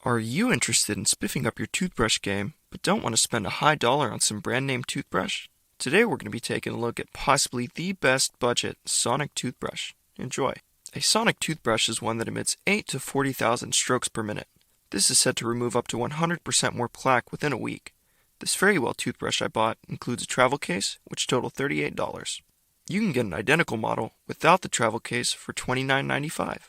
Are you interested in spiffing up your toothbrush game, but don't want to spend a high dollar on some brand name toothbrush? Today we're going to be taking a look at possibly the best budget sonic toothbrush. Enjoy. A sonic toothbrush is one that emits 8 to 40,000 strokes per minute. This is said to remove up to 100% more plaque within a week. This Fairywill toothbrush I bought includes a travel case, which totaled $38. You can get an identical model without the travel case for $29.95.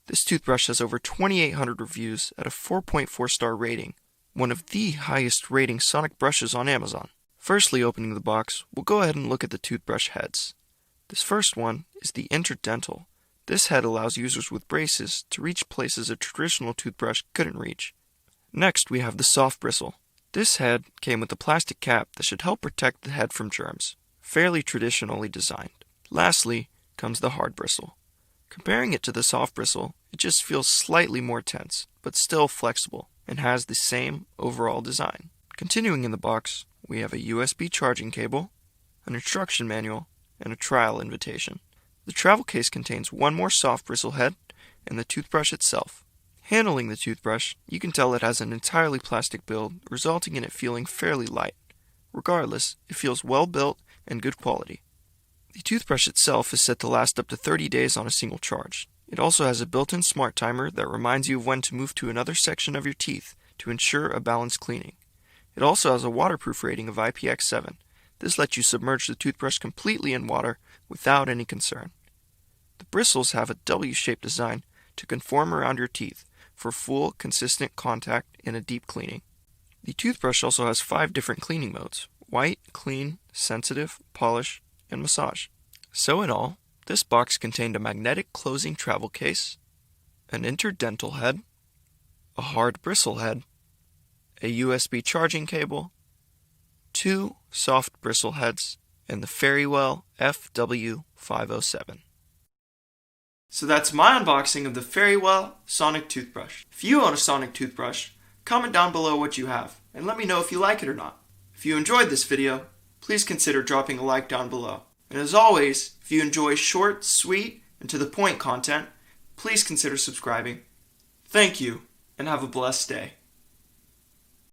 This toothbrush has over 2,800 reviews at a 4.4 star rating, one of the highest rating sonic brushes on Amazon. Firstly, opening the box, we'll go ahead and look at the toothbrush heads. This first one is the interdental. This head allows users with braces to reach places a traditional toothbrush couldn't reach. Next, we have the soft bristle. This head came with a plastic cap that should help protect the head from germs, fairly traditionally designed. Lastly comes the hard bristle. Comparing it to the soft bristle, it just feels slightly more tense, but still flexible, and has the same overall design. Continuing in the box, we have a USB charging cable, an instruction manual, and a trial invitation. The travel case contains one more soft bristle head and the toothbrush itself. Handling the toothbrush, you can tell it has an entirely plastic build, resulting in it feeling fairly light. Regardless, it feels well built and good quality. The toothbrush itself is set to last up to 30 days on a single charge. It also has a built-in smart timer that reminds you of when to move to another section of your teeth to ensure a balanced cleaning. It also has a waterproof rating of IPX7. This lets you submerge the toothbrush completely in water without any concern. The bristles have a W-shaped design to conform around your teeth for full, consistent contact in a deep cleaning. The toothbrush also has 5 different cleaning modes: white, clean, sensitive, polish, and massage. So in all, this box contained a magnetic closing travel case, an interdental head, a hard bristle head, a USB charging cable, 2 soft bristle heads, and the Fairywill FW507. So that's my unboxing of the Fairywill Sonic Toothbrush. If you own a Sonic toothbrush, comment down below what you have, and let me know if you like it or not. If you enjoyed this video, please consider dropping a like down below. And as always, if you enjoy short, sweet, and to the point content, please consider subscribing. Thank you, and have a blessed day.